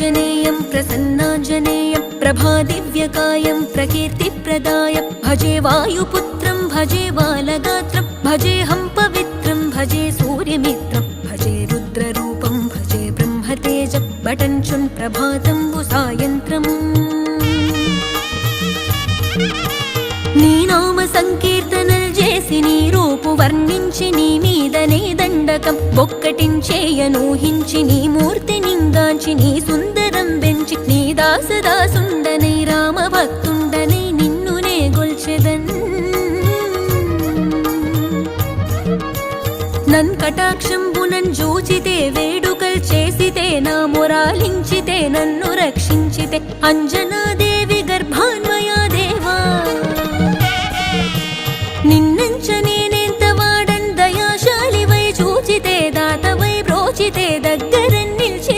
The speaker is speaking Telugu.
प्रसन्नाञ्जनेयं प्रसन्नाञ्जनेयं प्रभादिव्यकायं प्रकीर्तिप्रदायं भजे वायुपुत्रं भजे बालगात्रं भजेऽहं पवित्रं भजे सूर्यमित्रं भजे रुद्ररूपं भजे ब्रह्मतेजं बटञ्चुन् प्रभातं सायन्त्रम् నీ నామ సంకీర్తనలు చేసి నీ రూపు వర్ణించి నీ మీదనే దండకం ఒక్కటించేయనూహించి నీ మూర్తి నింగాంచి నీ సుందరం పెంచి నీ దాసదాసుండనై రామ భక్తుండనై నిన్నునే గొల్చెదన్ నన్ కటాక్షంబునన్ జూచితే వేడుకల్ చేసితే నా మొరాలించితే నన్ను రక్షించితే అంజనాదేవి